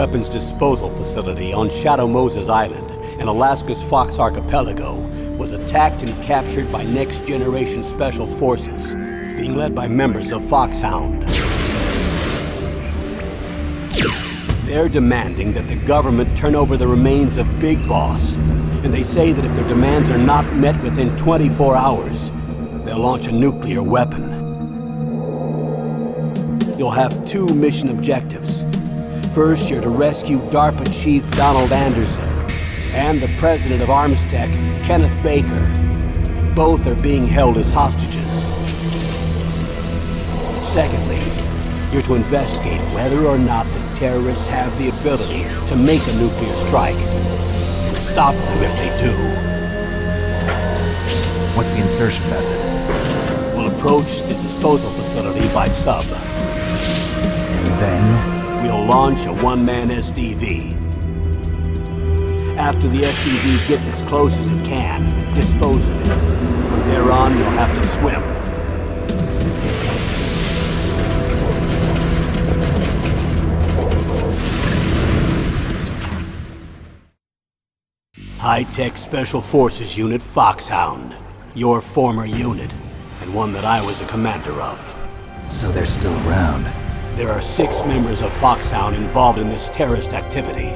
weapons disposal facility on Shadow Moses Island in Alaska's Fox Archipelago was attacked and captured by next-generation special forces, being led by members of Foxhound. They're demanding that the government turn over the remains of Big Boss, and they say that if their demands are not met within 24 hours, they'll launch a nuclear weapon. You'll have two mission objectives. First, you're to rescue DARPA Chief Donald Anderson and the president of Armstech, Kenneth Baker. Both are being held as hostages. Secondly, you're to investigate whether or not the terrorists have the ability to make a nuclear strike and stop them if they do. What's the insertion method? We'll approach the disposal facility by sub. And then? We'll launch a one-man SDV. After the SDV gets as close as it can, dispose of it. From there on, you'll have to swim. High-Tech Special Forces Unit Foxhound. Your former unit, and one that I was a commander of. So they're still around. There are 6 members of Foxhound involved in this terrorist activity.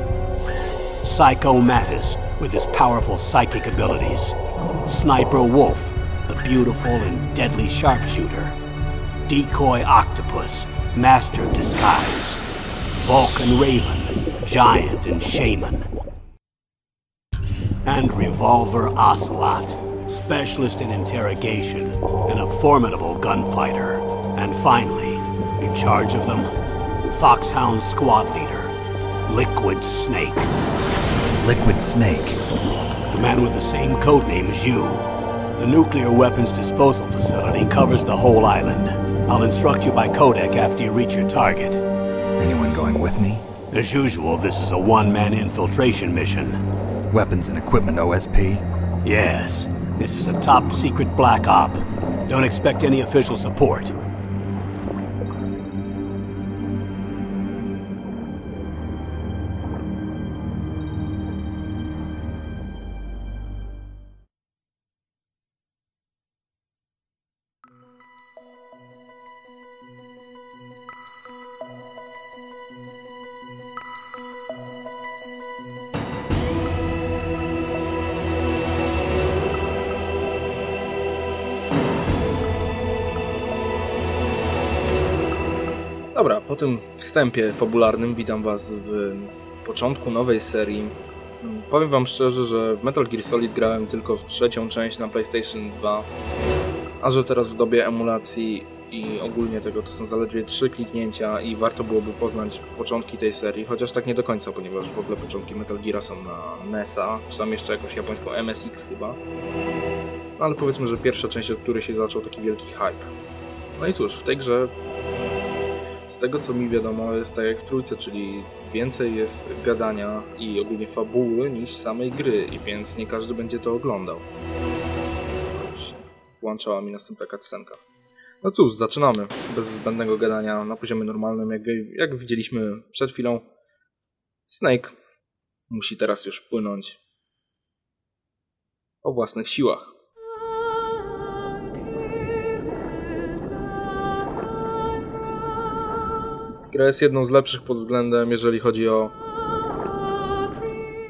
Psycho Mattis, with his powerful psychic abilities. Sniper Wolf, the beautiful and deadly sharpshooter. Decoy Octopus, master of disguise. Vulcan Raven, giant and shaman. And Revolver Ocelot, specialist in interrogation and a formidable gunfighter. And finally, in charge of them, Foxhound's squad leader, Liquid Snake. Liquid Snake? The man with the same codename as you. The nuclear weapons disposal facility covers the whole island. I'll instruct you by codec after you reach your target. Anyone going with me? As usual, this is a one-man infiltration mission. Weapons and equipment OSP? Yes. This is a top-secret black op. Don't expect any official support. Dobra, po tym wstępie fabularnym witam Was w początku nowej serii. Powiem Wam szczerze, że w Metal Gear Solid grałem tylko w trzecią część na PlayStation 2, a że teraz w dobie emulacji i ogólnie tego to są zaledwie 3 kliknięcia i warto byłoby poznać początki tej serii, chociaż tak nie do końca, ponieważ w ogóle początki Metal Geara są na NES-a, czy tam jeszcze jakąś japońską MSX chyba. No ale powiedzmy, że pierwsza część, od której się zaczął taki wielki hype. No i cóż, w tej grze z tego co mi wiadomo jest tak jak w trójce, czyli więcej jest gadania i ogólnie fabuły niż samej gry, i więc nie każdy będzie to oglądał. Włączała mi następna cutscenka. No cóż, zaczynamy. Bez zbędnego gadania na poziomie normalnym, jak widzieliśmy przed chwilą. Snake musi teraz już płynąć o własnych siłach. Gra jest jedną z lepszych pod względem, jeżeli chodzi o,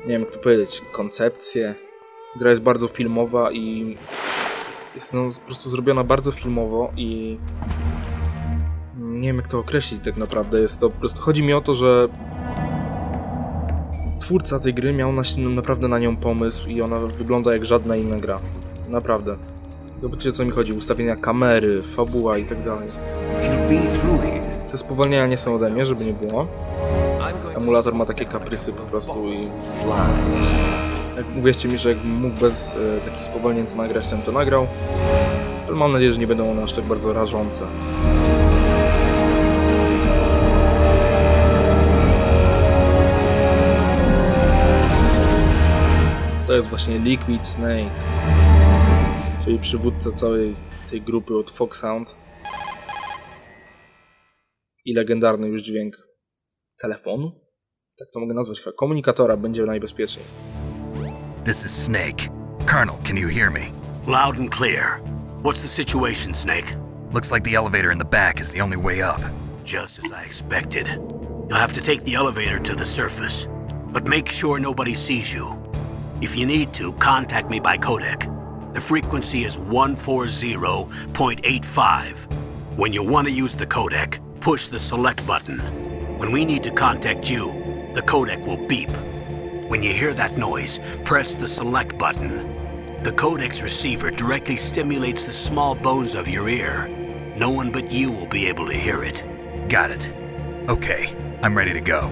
nie wiem jak to powiedzieć, koncepcję. Gra jest bardzo filmowa i jest po prostu zrobiona bardzo filmowo i nie wiem jak to określić tak naprawdę. Jest to po prostu, chodzi mi o to, że twórca tej gry miał naprawdę na nią pomysł i ona wygląda jak żadna inna gra. Naprawdę. Zobaczcie o co mi chodzi, ustawienia kamery, fabuła i tak dalej. Te spowolnienia nie są ode mnie, żeby nie było. Emulator ma takie kaprysy po prostu i... Uwierzcie mi, że jakbym mógł bez takich spowolnień to nagrać, to nagrał. Ale mam nadzieję, że nie będą one aż tak bardzo rażące. To jest właśnie Liquid Snake, czyli przywódca całej tej grupy od Foxhound. I legendarny już dźwięk telefonu? tak to mogę nazwać, komunikatora, będzie najbezpieczniej. This is Snake. Colonel, can you hear me? Loud and clear. What's the situation, Snake? Looks like the elevator in the back is the only way up. Just as I expected. You'll have to take the elevator to the surface, but make sure nobody sees you. If you need to, contact me by codec. The frequency is 140.85. When you want to use the codec, push the select button. When we need to contact you, the codec will beep. When you hear that noise, press the select button. The codec's receiver directly stimulates the small bones of your ear. No one but you will be able to hear it. Got it. Okay, I'm ready to go.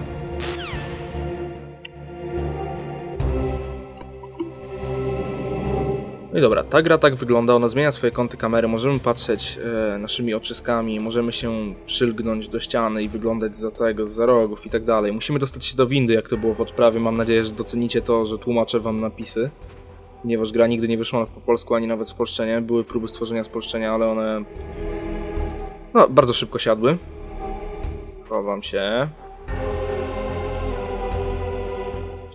No i dobra, ta gra tak wygląda, ona zmienia swoje kąty kamery, możemy patrzeć naszymi oczyskami, możemy się przylgnąć do ściany i wyglądać za tego, za rogów i tak dalej. Musimy dostać się do windy, jak to było w odprawie, mam nadzieję, że docenicie to, że tłumaczę wam napisy. Ponieważ gra nigdy nie wyszła po polsku, ani nawet spolszczenie. Były próby stworzenia spolszczenia, ale one no, bardzo szybko siadły. Chowam się.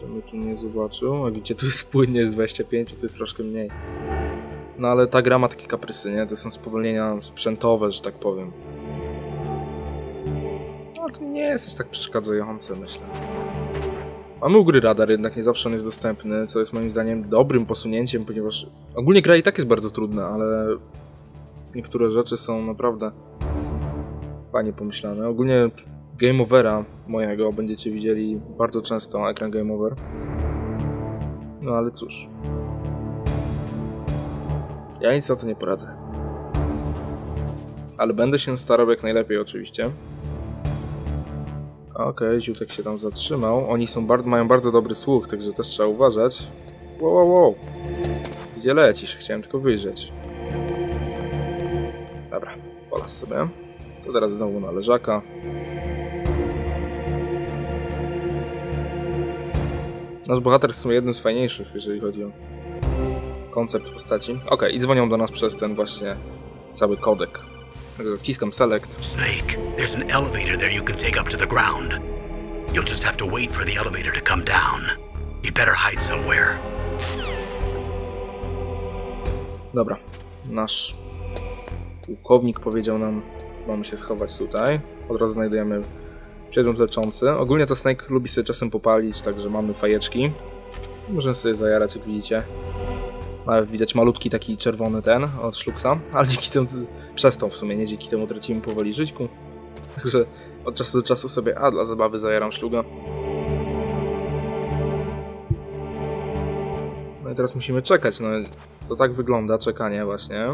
Żebym tu nie zobaczył. A widzicie, tu jest płynnie, jest 25, to jest troszkę mniej. No ale ta gra ma takie kaprysy, nie? To są spowolnienia sprzętowe, że tak powiem. No to nie jest aż tak przeszkadzające, myślę. Mamy u gry radar, jednak nie zawsze on jest dostępny, co jest moim zdaniem dobrym posunięciem, ponieważ ogólnie gra i tak jest bardzo trudna, ale niektóre rzeczy są naprawdę fajnie pomyślane. Ogólnie game overa mojego będziecie widzieli bardzo często, ekran game over. No ale cóż. Ja nic na to nie poradzę. Ale będę się starał jak najlepiej oczywiście. Okej, ziutek się tam zatrzymał. Oni są mają bardzo dobry słuch, także też trzeba uważać. Wow. Gdzie lecisz? Chciałem tylko wyjrzeć. Dobra, polas sobie. To teraz znowu na leżaka. Nasz bohater jest w sumie jednym z fajniejszych, jeżeli chodzi o koncept postaci. Okej, i dzwonią do nas przez ten właśnie cały kodek. Wciskam select. Snake, there's an elevator there you can take up to the ground. You'll just have to wait for the elevator to come down. You better hide somewhere. Dobra, nasz pułkownik powiedział nam, mamy się schować tutaj. Od razu znajdujemy przedmiot leczący. Ogólnie to Snake lubi sobie czasem popalić, także mamy fajeczki. Możemy sobie zajarać, jak widzicie. Nawet widać malutki taki czerwony ten od szluksa, ale dzięki temu, przez to w sumie, nie dzięki temu tracimy powoli żyćku. Także od czasu do czasu sobie, dla zabawy zajaram szluga. No i teraz musimy czekać, no to tak wygląda czekanie właśnie.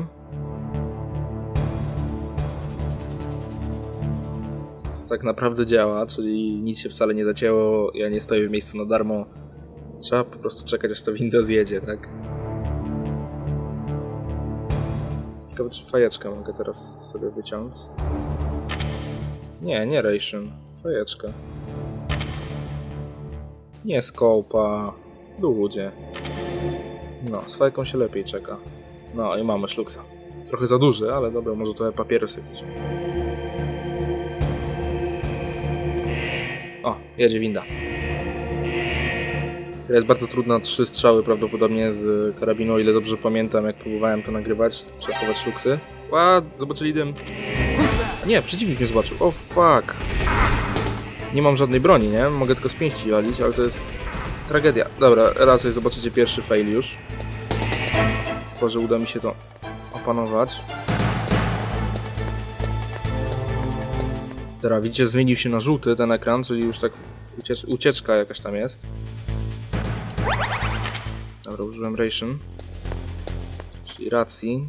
To tak naprawdę działa, czyli nic się wcale nie zacięło, ja nie stoję w miejscu na darmo. Trzeba po prostu czekać, aż to winda zjedzie, tak? Ciekawe, czy fajeczkę mogę teraz sobie wyciąć. Nie ration. Fajeczka. Nie skołpa. Ludzie. No, z fajką się lepiej czeka. No i mamy szluksa. Trochę za duży, ale dobra, może trochę papieros jakiś. O, jedzie winda. Gra jest bardzo trudna, 3 strzały prawdopodobnie z karabinu, o ile dobrze pamiętam, jak próbowałem to nagrywać. Trzeba schować szluksy. Zobaczyli dym. Nie, przeciwnik nie zobaczył. O fuck. Nie mam żadnej broni, nie? Mogę tylko z pięści walić, ale to jest tragedia. Dobra, raczej zobaczycie pierwszy fail już. Chyba, że uda mi się to opanować. Dobra, widzicie, zmienił się na żółty ten ekran, czyli już tak ucieczka jakaś tam jest. Dobra, użyłem ration, czyli racji.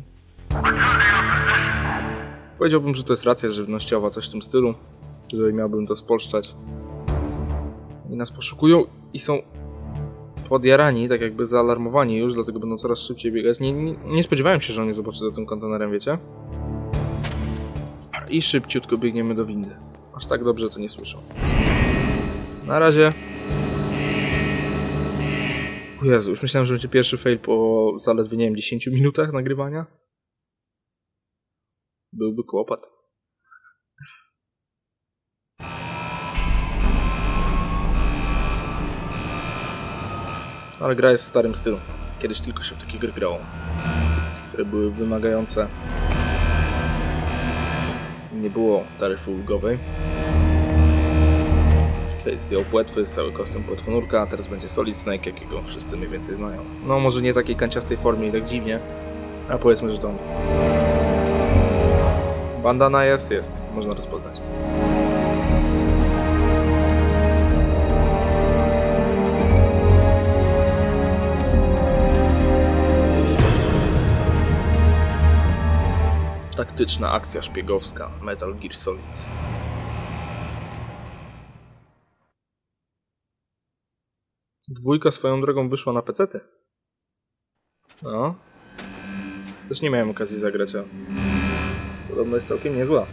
Powiedziałbym, że to jest racja żywnościowa, coś w tym stylu, jeżeli miałbym to spolszczać. I nas poszukują i są podjarani, tak jakby zaalarmowani już, dlatego będą coraz szybciej biegać. Nie spodziewałem się, że on mnie zobaczy za tym kontenerem, wiecie? I szybciutko biegniemy do windy. Aż tak dobrze to nie słyszą. Na razie. O Jezu, już myślałem, że będzie pierwszy fail po zaledwie, nie wiem, 10 minutach nagrywania. Byłby kłopot. Ale gra jest w starym stylu. Kiedyś tylko się w takie gry grało, które były wymagające. Nie było taryfy ulgowej. Zdjął płetwy, cały kostium płetwonurka, a teraz będzie Solid Snake, jakiego wszyscy mniej więcej znają. No może nie takiej kanciastej formie i tak dziwnie, a powiedzmy, że to on. Bandana jest, można rozpoznać. Taktyczna akcja szpiegowska Metal Gear Solid. Dwójka swoją drogą wyszła na pecety. No. Też nie miałem okazji zagrać, a podobno jest całkiem niezła.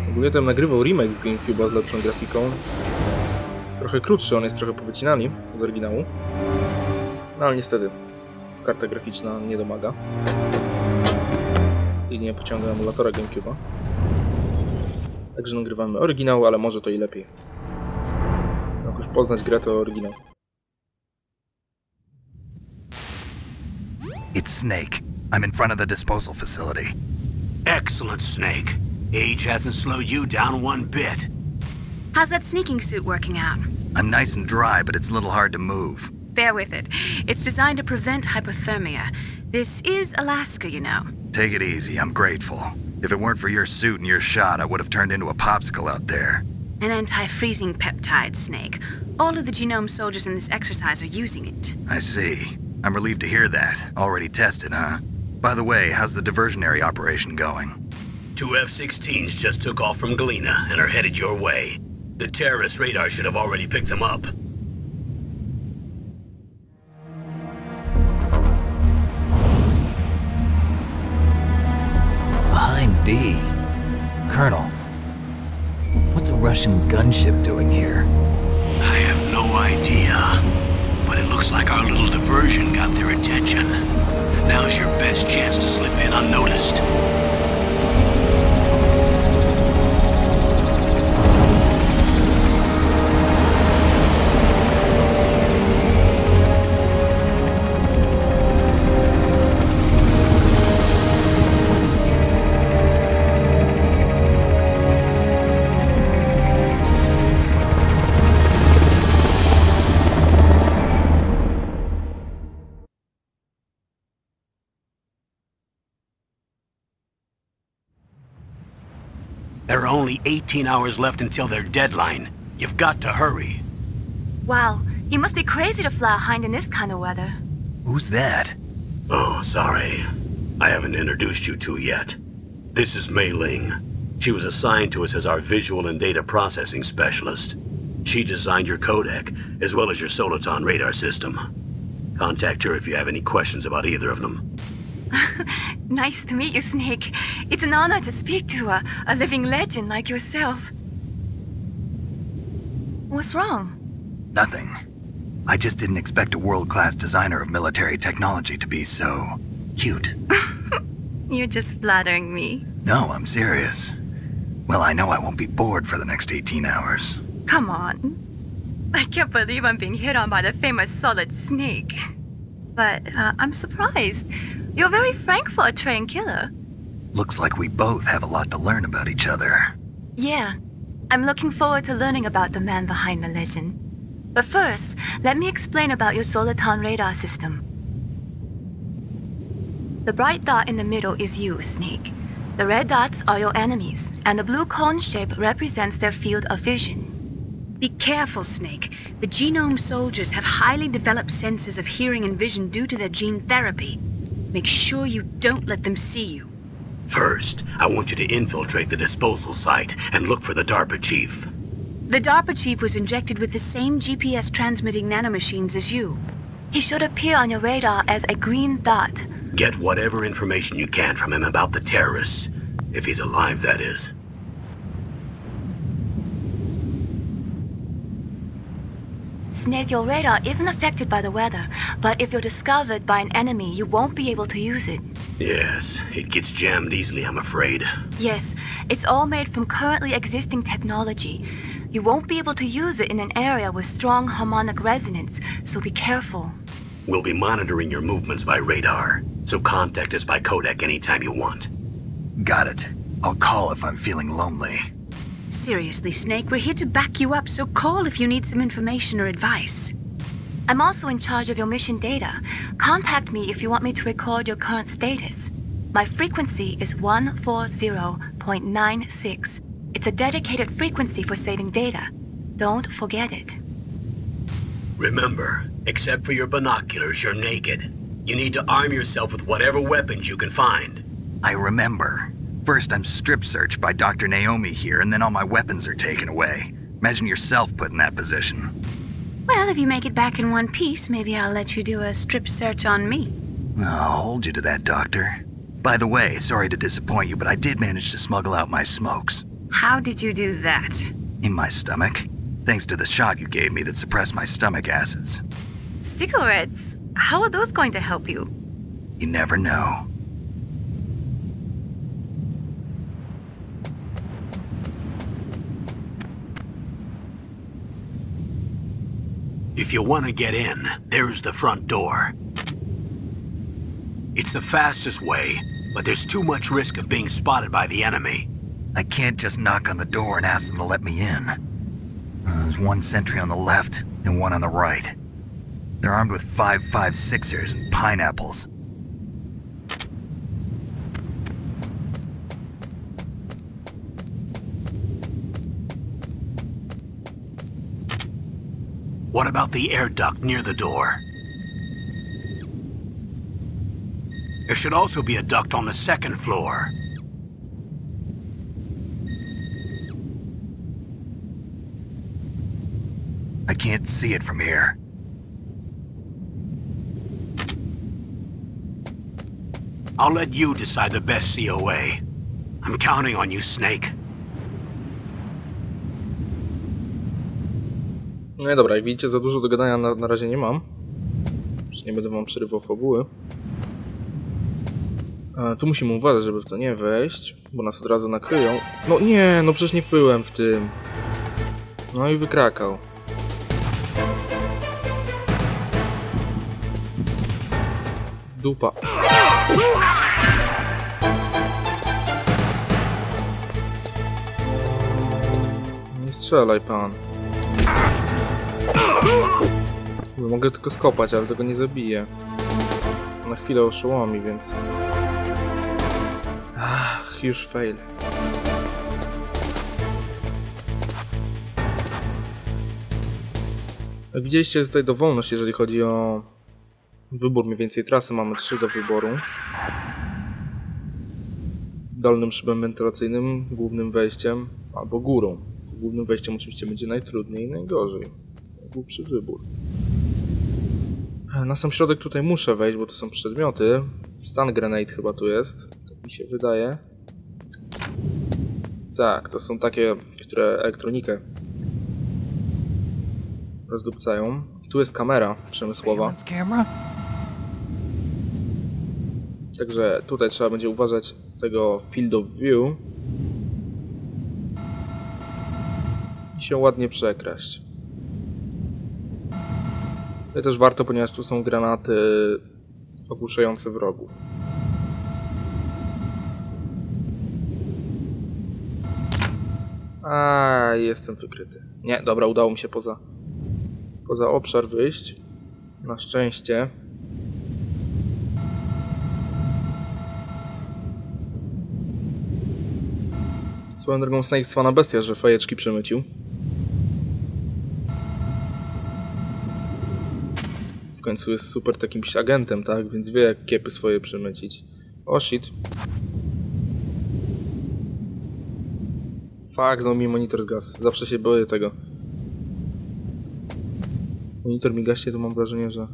Ogólnie tam nagrywał remake w GameCube'a z lepszą grafiką. Trochę krótszy, on jest trochę powycinany z oryginału. No ale niestety karta graficzna nie domaga. I nie pociąga emulatora GameCube'a. Także nagrywamy oryginał, ale może to i lepiej. Jak już poznać grę, to oryginał. It's Snake. I'm in front of the disposal facility. Excellent, Snake. Age hasn't slowed you down one bit. How's that sneaking suit working out? I'm nice and dry, but it's a little hard to move. Bear with it. It's designed to prevent hypothermia. This is Alaska, you know. Take it easy, I'm grateful. If it weren't for your suit and your shot, I would have turned into a popsicle out there. An anti-freezing peptide, Snake. All of the genome soldiers in this exercise are using it. I see. I'm relieved to hear that. Already tested, huh? By the way, how's the diversionary operation going? 2 F-16s just took off from Galena and are headed your way. The terrorist radar should have already picked them up. Behind D. Colonel, what's a Russian gunship doing here? I have no idea, but it looks like our little diversion got their attention. Now's your best chance to slip in unnoticed. There are only 18 hours left until their deadline. You've got to hurry. Wow, you must be crazy to fly a hind in this kind of weather. Who's that? Oh, sorry. I haven't introduced you to yet. This is Mei Ling. She was assigned to us as our visual and data processing specialist. She designed your codec, as well as your Soliton radar system. Contact her if you have any questions about either of them. Nice to meet you, Snake. It's an honor to speak to a living legend like yourself. What's wrong? Nothing. I just didn't expect a world-class designer of military technology to be so cute. You're just flattering me. No, I'm serious. Well, I know I won't be bored for the next 18 hours. Come on. I can't believe I'm being hit on by the famous Solid Snake. But I'm surprised. You're very frank for a trained killer. Looks like we both have a lot to learn about each other. Yeah. I'm looking forward to learning about the man behind the legend. But first, let me explain about your Soliton radar system. The bright dot in the middle is you, Snake. The red dots are your enemies, and the blue cone shape represents their field of vision. Be careful, Snake. The genome soldiers have highly developed senses of hearing and vision due to their gene therapy. Make sure you don't let them see you. First, I want you to infiltrate the disposal site and look for the DARPA chief. The DARPA chief was injected with the same GPS-transmitting nanomachines as you. He should appear on your radar as a green dot. Get whatever information you can from him about the terrorists. If he's alive, that is. Snake, your radar isn't affected by the weather, but if you're discovered by an enemy, you won't be able to use it. Yes, it gets jammed easily, I'm afraid. Yes, it's all made from currently existing technology. You won't be able to use it in an area with strong harmonic resonance, so be careful. We'll be monitoring your movements by radar, so contact us by codec anytime you want. Got it. I'll call if I'm feeling lonely. Seriously, Snake, we're here to back you up, so call if you need some information or advice. I'm also in charge of your mission data. Contact me if you want me to record your current status. My frequency is 140.96. It's a dedicated frequency for saving data. Don't forget it. Remember, except for your binoculars, you're naked. You need to arm yourself with whatever weapons you can find. I remember. First, I'm strip searched by Dr. Naomi here, and then all my weapons are taken away. Imagine yourself put in that position. Well, if you make it back in one piece, maybe I'll let you do a strip search on me. I'll hold you to that, Doctor. By the way, sorry to disappoint you, but I did manage to smuggle out my smokes. How did you do that? In my stomach. Thanks to the shot you gave me that suppressed my stomach acids. Cigarettes? How are those going to help you? You never know. If you want to get in, there's the front door. It's the fastest way, but there's too much risk of being spotted by the enemy. I can't just knock on the door and ask them to let me in. There's one sentry on the left and one on the right. They're armed with 5.56ers and pineapples. What about the air duct near the door? There should also be a duct on the second floor. I can't see it from here. I'll let you decide the best COA. I'm counting on you, Snake. No i dobra, jak widzicie, za dużo do gadania na razie nie mam. Już nie będę wam przerywał fabuły. Tu musimy uważać, żeby w to nie wejść, bo nas od razu nakryją. No nie, no przecież nie wpłyłem w tym. No i wykrakał. Dupa. Nie strzelaj, pan. Mogę tylko skopać, ale tego nie zabiję. Na chwilę oszołomi, więc... Ach, już fail. Jak widzieliście, jest tutaj dowolność, jeżeli chodzi o wybór mniej więcej trasy. Mamy 3 do wyboru. Dolnym szybem wentylacyjnym, głównym wejściem albo górą. Głównym wejściem oczywiście będzie najtrudniej i najgorzej. Głupszy wybór. Na sam środek tutaj muszę wejść, bo to są przedmioty. Stun grenade chyba tu jest. Tak mi się wydaje. Tak, to są takie, które elektronikę rozdupcają. Tu jest kamera przemysłowa. Także tutaj trzeba będzie uważać tego field of view i się ładnie przekraść. To też warto, ponieważ tu są granaty ogłuszające wrogów. Jestem wykryty. Nie, dobra, udało mi się poza obszar wyjść. Na szczęście. Swoją drogą Snake cwana bestia, że fajeczki przemycił. W końcu jest super takim agentem, tak? Więc wie, jak kiepy swoje przemycić. O shit. Fuck, no mi monitor zgasł. Zawsze się boję tego. Monitor mi gaśnie, to mam wrażenie, że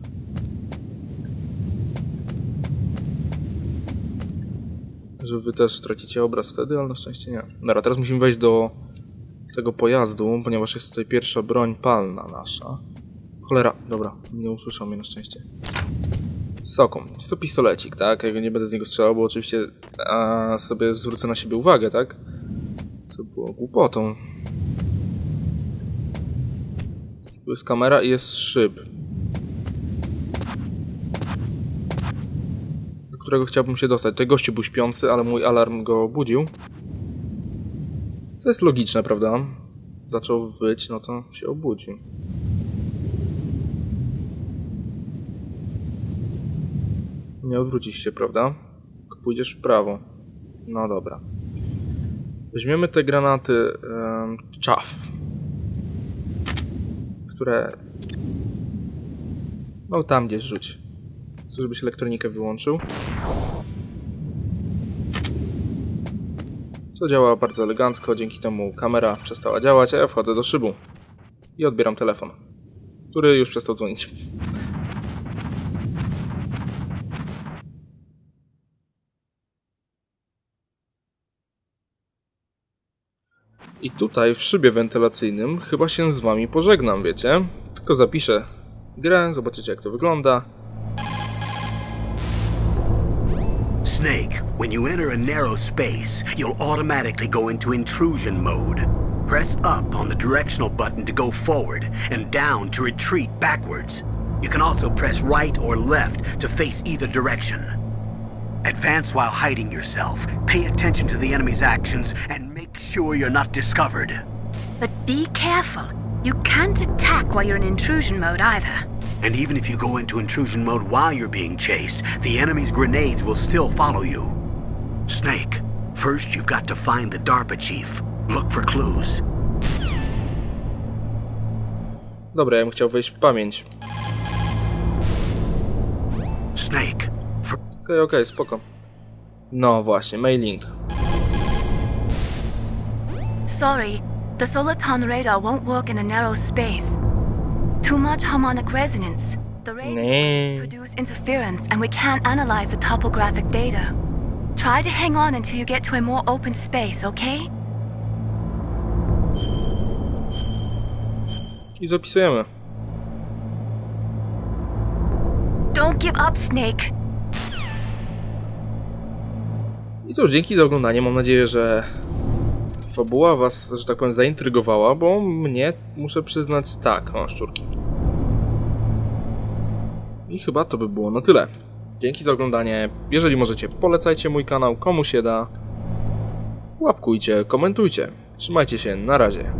wy też tracicie obraz wtedy, ale na szczęście nie. Dobra, teraz musimy wejść do tego pojazdu, ponieważ jest tutaj pierwsza broń palna nasza. Cholera, dobra, nie usłyszał mnie na szczęście. Soką. Jest to pistolecik, tak? Ja nie będę z niego strzelał, bo oczywiście sobie zwrócę na siebie uwagę, tak? To było głupotą. Tu jest kamera i jest szyb, do którego chciałbym się dostać. Tutaj gościu był śpiący, ale mój alarm go obudził. To jest logiczne, prawda? Zaczął wyć, no to się obudził. Nie odwrócisz się, prawda? Tylko pójdziesz w prawo. No dobra. Weźmiemy te granaty czaw, które... No tam gdzieś rzuć. Chcę, żebyś elektronikę wyłączył. Co działa bardzo elegancko, dzięki temu kamera przestała działać, a ja wchodzę do szybu. I odbieram telefon, który już przestał dzwonić. I tutaj w szybie wentylacyjnym chyba się z wami pożegnam, wiecie? Tylko zapiszę grę, zobaczycie jak to wygląda. Snake, when you enter a narrow space, you'll automatically go into intrusion mode. Press up on the directional button to go forward and down to retreat backwards. You can also press right or left to face either direction. Advance while hiding yourself, pay attention to the enemy's actions, and make sure you're not discovered. But be careful. You can't attack while you're in intrusion mode either. And even if you go into intrusion mode while you're being chased, the enemy's grenades will still follow you. Snake, first you've got to find the DARPA chief. Look for clues. Dobra, ja bym chciał wejść w pamięć. Snake. Okej, spoko. No właśnie, mailing. Sorry, the Soliton radar won't work in a narrow space. Too much harmonic resonance. The radio waves produce interference and we can't analyze the topographic data. Try to hang on until you get to a more open space, okay? I zapisujemy. Don't give up, Snake. I cóż, dzięki za oglądanie. Mam nadzieję, że fabuła was, że tak powiem, zaintrygowała, bo mnie, muszę przyznać, tak, o, szczurki. I chyba to by było na tyle. Dzięki za oglądanie. Jeżeli możecie, polecajcie mój kanał, komu się da. Łapkujcie, komentujcie. Trzymajcie się, na razie.